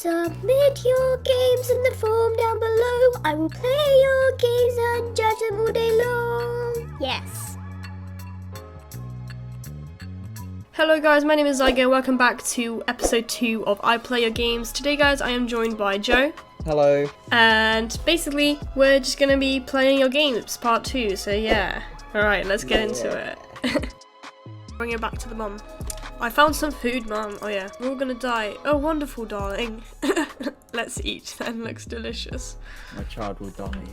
Submit your games in the form down below. I will play your games and judge them all day long. Yes. Hello guys, my name is Zyger. Welcome back to episode 2 of I Play Your Games. Today guys, I am joined by Joe. Hello. And basically, we're just going to be playing your games, part 2, so yeah. Alright, let's get into it. Bring it back to the mum. I found some food, Mum. Oh yeah, we're all gonna die. Oh, wonderful, darling. Let's eat. That looks delicious. My child will die.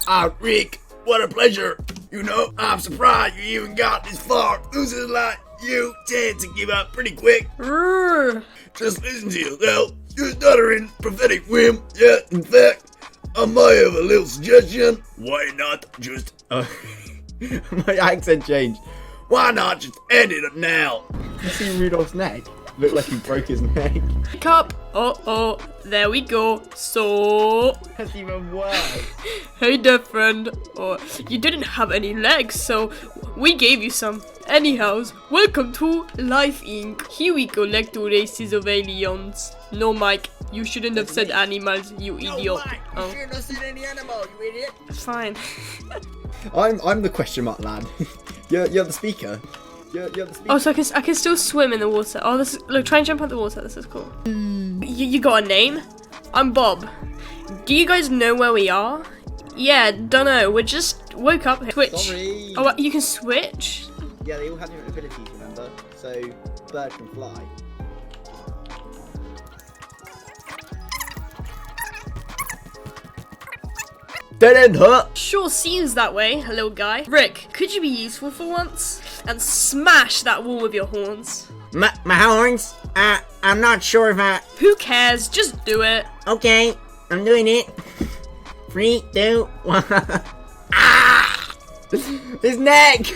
Ah, Rick, what a pleasure. You know, I'm surprised you even got this far. Losers like you tend to give up pretty quick. Just listen to yourself. You're stuttering, prophetic whim. Yeah, in fact, I might have a little suggestion. Why not just... My accent changed. Why not just end it now? You see Rudolph's neck? Looked like he broke his neck. Cup. Oh, there we go. So, That's even worse. hey there, friend. Oh, you didn't have any legs, so we gave you some. Anyhows, welcome to Life Inc. Here we collect the races of aliens. No, Mike, you shouldn't have said animals, you idiot. No, Mike, you shouldn't have said any animal, you idiot. Fine. I'm the question mark lad. You're the speaker. You're the speaker. Oh, so I can still swim in the water. Oh, this is, look, try and jump out the water. This is cool. You got a name? I'm Bob. Do you guys know where we are? Yeah, dunno. We just woke up. Switch. Sorry. Oh, you can switch? Yeah, they all have different abilities, remember? So, bird can fly. Dead end, huh? Sure seems that way, little guy. Rick, could you be useful for once? And smash that wall with your horns. My horns? I'm not sure if I... Who cares? Just do it. Okay, I'm doing it. 3, 2, 1. Ah! His neck!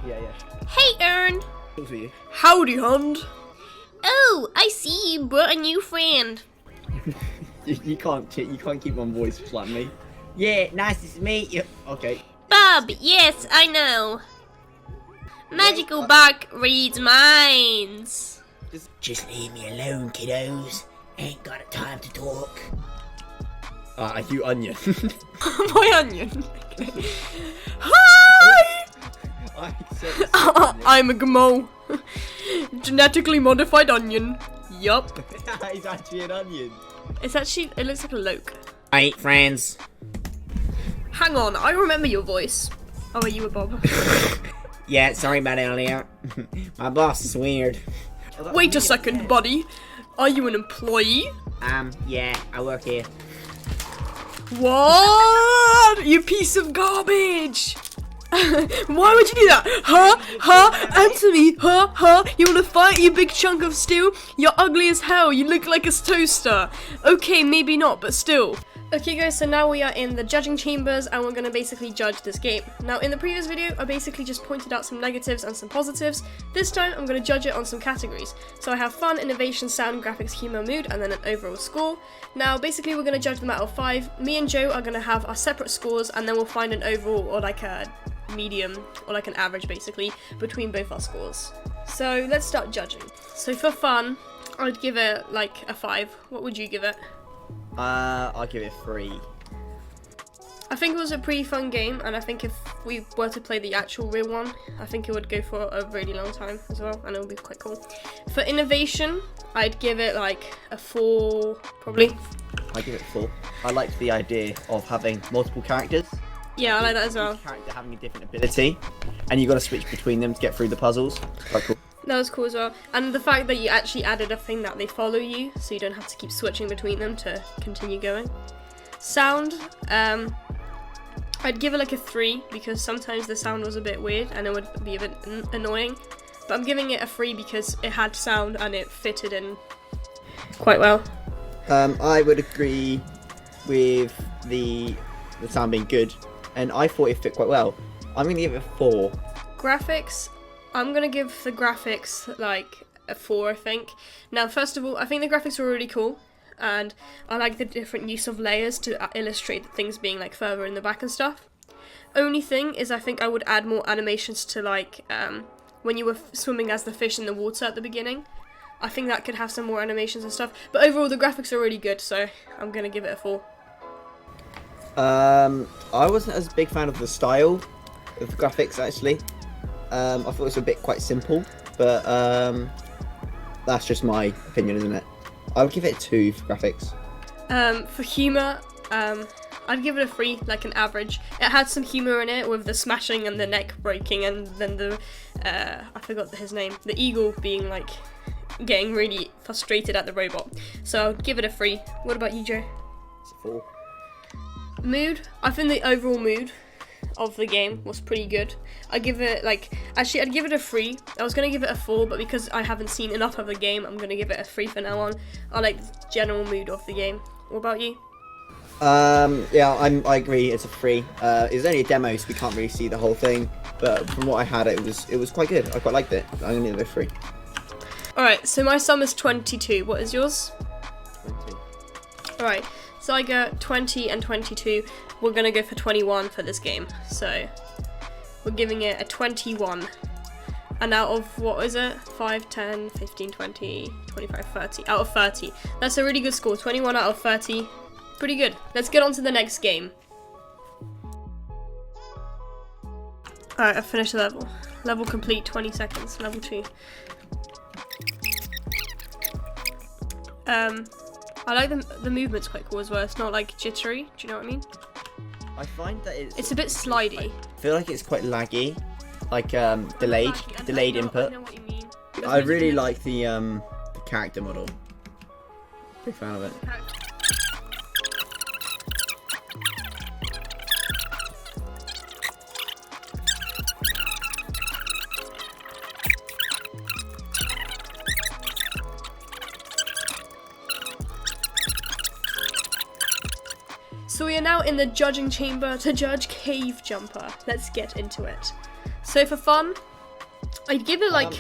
Yeah. Hey, Ern. Thanks for you. Howdy, Hund. Oh, I see you brought a new friend. You can't keep on voice like me. Yeah, nice to meet you. Okay. Bob, yes, I know. Magical bark reads minds. Just leave me alone, kiddos. Ain't got time to talk. You onion. My onion. Hi! I'm a gmo. Genetically modified onion. Yup. He's actually an onion. It looks like a loke. I eat friends. Hang on, I remember your voice. Oh, are you a Bob? Yeah, sorry about earlier. My boss is weird. Wait a second, buddy. Are you an employee? Yeah, I work here. What? You piece of garbage! Why would you do that? Huh? Answer me! Huh? You wanna fight, you big chunk of steel? You're ugly as hell, you look like a toaster. Okay, maybe not, but still. Okay guys, so now we are in the judging chambers and we're gonna basically judge this game. Now in the previous video, I basically just pointed out some negatives and some positives. This time, I'm gonna judge it on some categories. So I have fun, innovation, sound, graphics, humor, mood, and then an overall score. Now basically we're gonna judge them out of 5. Me and Joe are gonna have our separate scores and then we'll find an overall or like a medium or like an average basically between both our scores. So let's start judging. So for fun, I'd give it like a 5. What would you give it? I'll give it 3. I think it was a pretty fun game, and I think if we were to play the actual real one, I think it would go for a really long time as well, and it would be quite cool. For innovation, I'd give it like a 4, probably. I give it 4. I liked the idea of having multiple characters. Yeah, I like that as well. Each character having a different ability, and you got to switch between them to get through the puzzles. Quite cool. That was cool as well. And the fact that you actually added a thing that they follow you, so you don't have to keep switching between them to continue going. Sound, I'd give it like a 3, because sometimes the sound was a bit weird and it would be a bit annoying. But I'm giving it a 3 because it had sound and it fitted in quite well. I would agree with the sound being good, and I thought it fit quite well. I'm going to give it a 4. Graphics, I'm gonna give the graphics like a 4, I think. Now, first of all, I think the graphics were really cool. and I like the different use of layers to illustrate things being like further in the back and stuff. Only thing is I think I would add more animations to like when you were swimming as the fish in the water at the beginning. I think that could have some more animations and stuff, but overall the graphics are really good, so I'm gonna give it a 4. I wasn't as big fan of the style of the graphics actually. I thought it was a bit quite simple, but that's just my opinion, isn't it? I would give it a 2 for graphics. For humour, I'd give it a 3, like an average. It had some humour in it with the smashing and the neck breaking, and then the I forgot his name, the eagle being like getting really frustrated at the robot. So I'd give it a 3. What about you, Joe? It's a 4. Mood, I think the overall mood of the game was pretty good. I'd give it I'd give it a 3. I was gonna give it a 4, but because I haven't seen enough of the game, I'm gonna give it a 3 from now on. I like the general mood of the game. What about you? Yeah, I agree. It's a 3. It was only a demo, so we can't really see the whole thing. But from what I had, it was quite good. I quite liked it. I'm gonna give it a 3. All right. So my sum is 22. What is yours? 20. All right. Zyger 20 and 22. We're gonna go for 21 for this game. So we're giving it a 21. And out of, what is it? 5, 10, 15, 20, 25, 30. Out of 30. That's a really good score. 21 out of 30. Pretty good. Let's get on to the next game. Alright, I've finished the level. Level complete, 20 seconds. Level 2. I like the movement's quite cool as well. It's not like jittery. Do you know what I mean? I find that it's a bit slidey. I feel like it's quite laggy, like delayed input. I know what you mean. I really like the character model. Big fan of it. So we are now in the judging chamber to judge Cave Jumper. Let's get into it. So for fun, I'd give it like...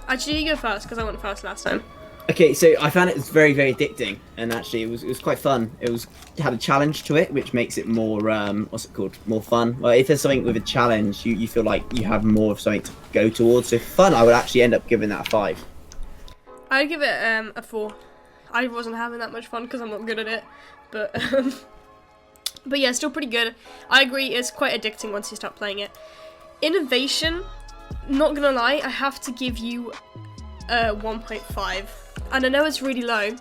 Actually, you go first, because I went first last time. Okay, so I found it was very, very addicting, and actually it was quite fun. It had a challenge to it, which makes it more what's it called? More fun. Well, if there's something with a challenge, you feel like you have more of something to go towards. So for fun, I would actually end up giving that a 5. I'd give it a 4. I wasn't having that much fun because I'm not good at it, but yeah, still pretty good. I agree, it's quite addicting once you start playing it. Innovation, not gonna lie, I have to give you a 1.5. And I know it's really low,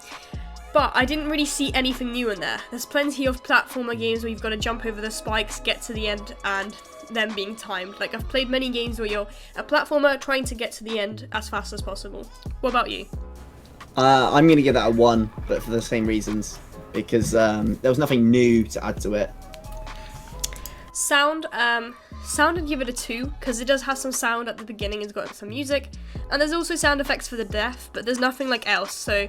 but I didn't really see anything new in there. There's plenty of platformer games where you've got to jump over the spikes, get to the end, and them being timed. Like, I've played many games where you're a platformer trying to get to the end as fast as possible. What about you? I'm going to give that a 1, but for the same reasons. Because there was nothing new to add to it. Sound, I'd give it a 2, because it does have some sound at the beginning, it's got some music, and there's also sound effects for the deaf, but there's nothing like else, so...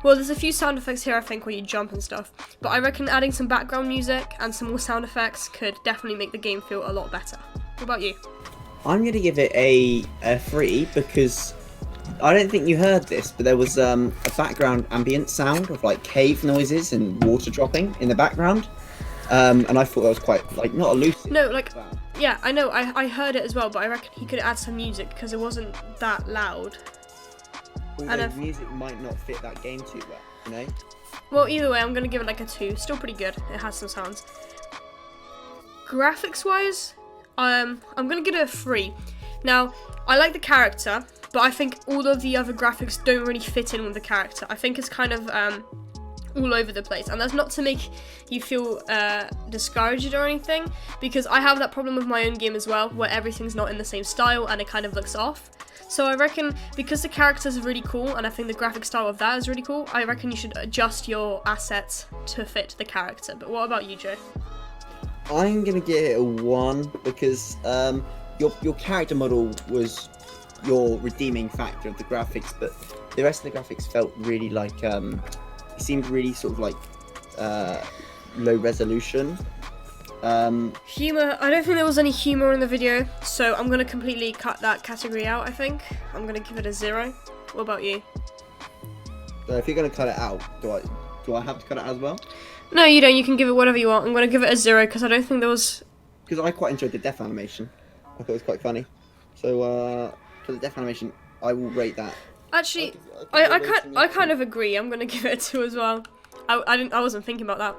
Well, there's a few sound effects here, I think, where you jump and stuff, but I reckon adding some background music and some more sound effects could definitely make the game feel a lot better. What about you? I'm going to give it a 3, because... I don't think you heard this, but there was a background ambient sound of like cave noises and water dropping in the background, and I thought that was quite like not elusive. No, like yeah, I know, I heard it as well, but I reckon he could add some music because it wasn't that loud. Although music might not fit that game too well, you know. Well, either way, I'm gonna give it like a 2. Still pretty good. It has some sounds. Graphics wise, I'm gonna give it a 3. Now, I like the character, but I think all of the other graphics don't really fit in with the character. I think it's kind of all over the place, and that's not to make you feel discouraged or anything, because I have that problem with my own game as well, where everything's not in the same style and it kind of looks off. So I reckon, because the characters are really cool, and I think the graphic style of that is really cool, I reckon you should adjust your assets to fit the character. But what about you, Joe? I'm gonna give it a 1 because your character model was your redeeming factor of the graphics, but the rest of the graphics felt really like it seemed really sort of like low resolution. Humor, I don't think there was any humor in the video, so I'm gonna completely cut that category out. I think I'm gonna give it a 0. What about you? So if you're gonna cut it out, do I have to cut it out as well? No, you don't. You can give it whatever you want. I'm gonna give it a 0 because I don't think there was. Because I quite enjoyed the death animation. I thought it was quite funny. So for the death animation, I will rate that. Actually, I'll give it a I kind of agree. I'm gonna give it a 2 as well. I wasn't thinking about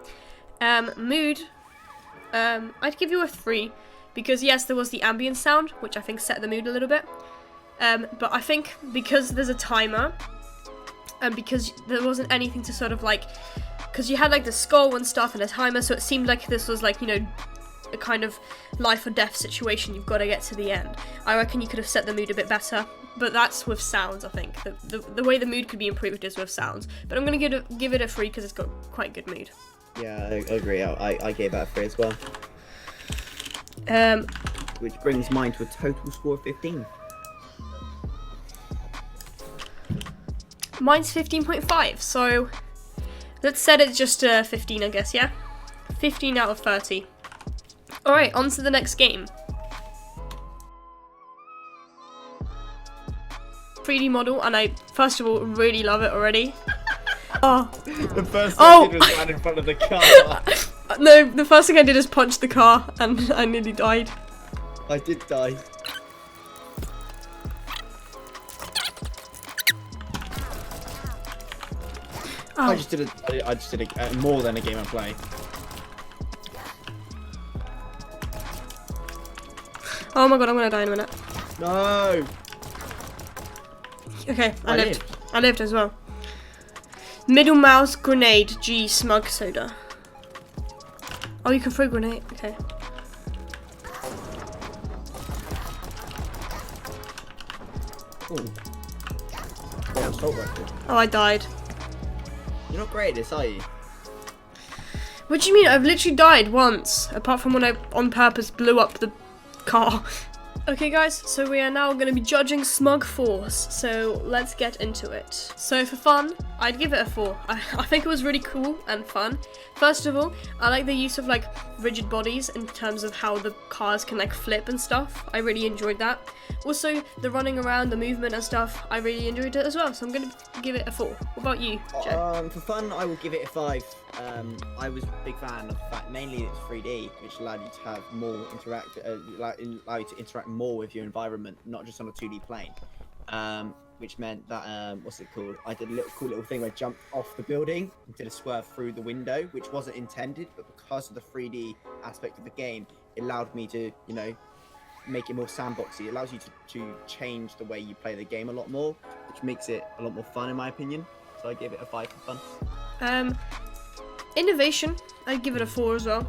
that. Mood. I'd give you a 3 because yes, there was the ambient sound, which I think set the mood a little bit. But I think because there's a timer, and because there wasn't anything to sort of like, because you had like the skull and stuff and a timer, so it seemed like this was like, you know, a kind of life or death situation. You've got to get to the end. I reckon you could have set the mood a bit better, but that's with sounds. I think the way the mood could be improved is with sounds. But I'm gonna give it a 3 because it's got quite good mood. Yeah, I agree. I gave that a 3 as well. Which brings mine to a total score of 15. Mine's 15.5, so let's set it just to 15, I guess, yeah? 15 out of 30. Alright, on to the next game. 3D model, and I, first of all, really love it already. Oh. The first thing I did was run in front of the car. No, the first thing I did is punch the car, and I nearly died. I did die. Oh. I just did more than a game of play. Oh my god, I'm gonna die in a minute. No. Okay, I lived. I lived as well. Middle mouse, grenade, G, smug soda. Oh, you can throw grenade. Okay. Ooh. Yeah, assault rifle. Oh, I died. You're not great at this, are you? What do you mean? I've literally died once, apart from when I, on purpose, blew up the car. Okay guys, so we are now going to be judging smogforce, so let's get into it. So for fun, I'd give it a 4. I think it was really cool and fun. First of all, I like the use of like rigid bodies in terms of how the cars can like flip and stuff. I really enjoyed that. Also, the running around, the movement and stuff, I really enjoyed it as well, so I'm going to give it a 4. What about you, Joe? For fun, I will give it a 5. I was a big fan of the fact mainly it's 3D, which allowed you to have more allow you to interact more with your environment, not just on a 2D plane. Which meant that what's it called? I did a cool little thing where I jumped off the building and did a swerve through the window, which wasn't intended, but because of the 3D aspect of the game, it allowed me to, you know, make it more sandboxy. It allows you to change the way you play the game a lot more, which makes it a lot more fun in my opinion. So I gave it a 5 for fun. Innovation, I'd give it a 4 as well.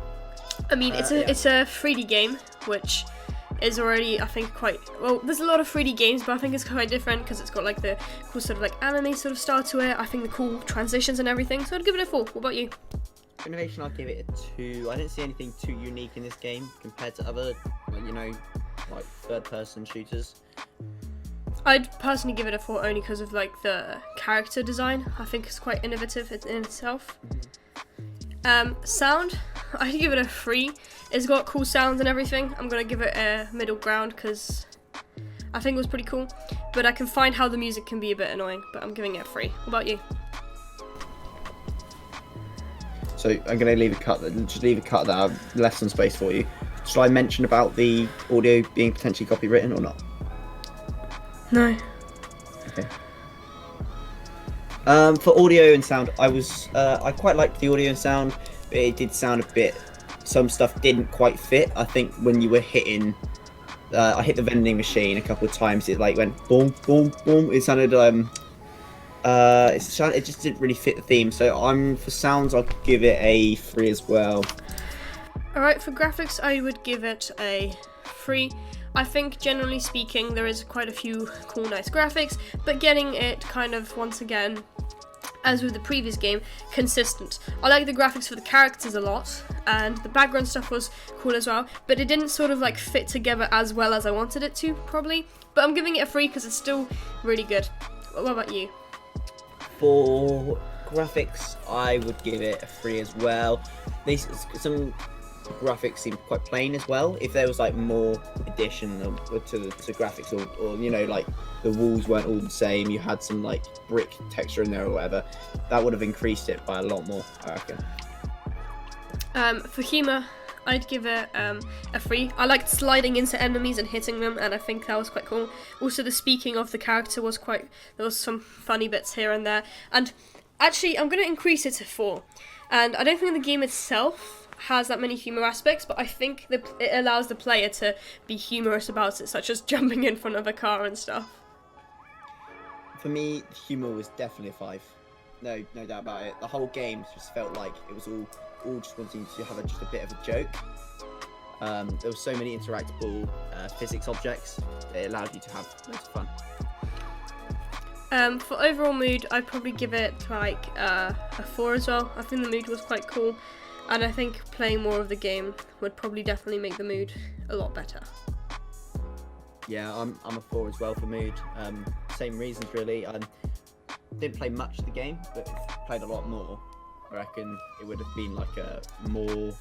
I mean, it's a 3D game, which is already, I think, quite, well, there's a lot of 3D games, but I think it's quite different because it's got like the cool sort of like anime sort of style to it. I think the cool transitions and everything, so I'd give it a 4. What about you? Innovation, I'll give it a 2. I didn't see anything too unique in this game compared to other, you know, like third-person shooters. I'd personally give it a 4 only because of like the character design. I think it's quite innovative in itself. Sound, I'd give it a 3. It's got cool sounds and everything. I'm gonna give it a middle ground because I think it was pretty cool, but I can find how the music can be a bit annoying, but I'm giving it a 3. What about you? So I'm gonna leave a cut that I've left some space for you. Shall I mention about the audio being potentially copywritten or not? No. Okay. For audio and sound, I quite liked the audio and sound, but it did sound a bit, some stuff didn't quite fit. I think when you were hitting, I hit the vending machine a couple of times, it like went boom, boom, boom. It sounded, it just didn't really fit the theme. So for sounds, I'll give it a 3 as well. Alright, for graphics, I would give it a 3. I think, generally speaking, there is quite a few cool, nice graphics, but getting it kind of, once again, as with the previous game, consistent. I like the graphics for the characters a lot, and the background stuff was cool as well, but it didn't sort of like fit together as well as I wanted it to, probably. But I'm giving it a 3 because it's still really good. What about you? For graphics, I would give it a 3 as well. Some graphics seemed quite plain as well. If there was like more addition to the graphics, or you know, like the walls weren't all the same, you had some like brick texture in there or whatever, that would have increased it by a lot more, I reckon. For humour, I'd give it a 3. I liked sliding into enemies and hitting them, and I think that was quite cool. Also, the speaking of the character was quite, there was some funny bits here and there. And actually, I'm going to increase it to 4. And I don't think the game itself has that many humour aspects, but I think it allows the player to be humorous about it, such as jumping in front of a car and stuff. For me, humour was definitely a 5. No doubt about it. The whole game just felt like it was all just wanting to have just a bit of a joke. There were so many interactable physics objects that it allowed you to have loads of fun. For overall mood, I'd probably give it like a 4 as well. I think the mood was quite cool, and I think playing more of the game would probably definitely make the mood a lot better. Yeah, I'm a 4 as well for mood. Same reasons really. I didn't play much of the game, but if I played a lot more, I reckon it would have been like a more,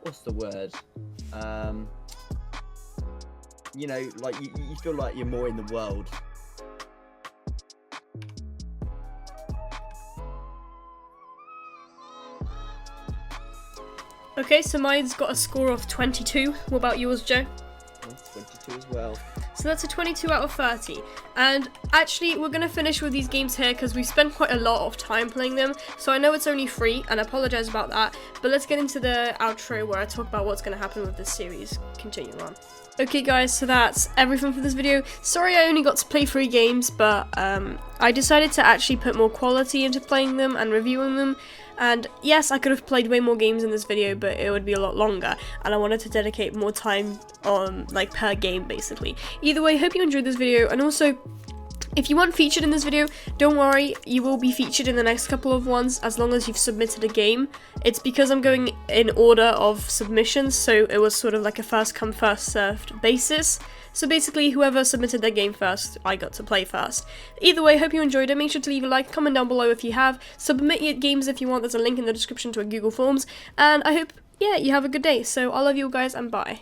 what's the word? You know, like you feel like you're more in the world. Okay, so mine's got a score of 22. What about yours, Joe? 22 as well. So that's a 22 out of 30. And actually, we're going to finish with these games here because we've spent quite a lot of time playing them. So I know it's only 3, and I apologise about that. But let's get into the outro where I talk about what's going to happen with this series. Continue on. Okay guys, so that's everything for this video. Sorry I only got to play 3 games, but I decided to actually put more quality into playing them and reviewing them. And yes, I could have played way more games in this video, but it would be a lot longer, and I wanted to dedicate more time on, like, per game, basically. Either way, hope you enjoyed this video, and also, if you weren't featured in this video, don't worry, you will be featured in the next couple of ones as long as you've submitted a game. It's because I'm going in order of submissions, so it was sort of like a first come first served basis. So basically, whoever submitted their game first, I got to play first. Either way, hope you enjoyed it. Make sure to leave a like, comment down below if you have. Submit your games if you want. There's a link in the description to a Google Forms. And I hope, yeah, you have a good day. So I love you all guys, and bye.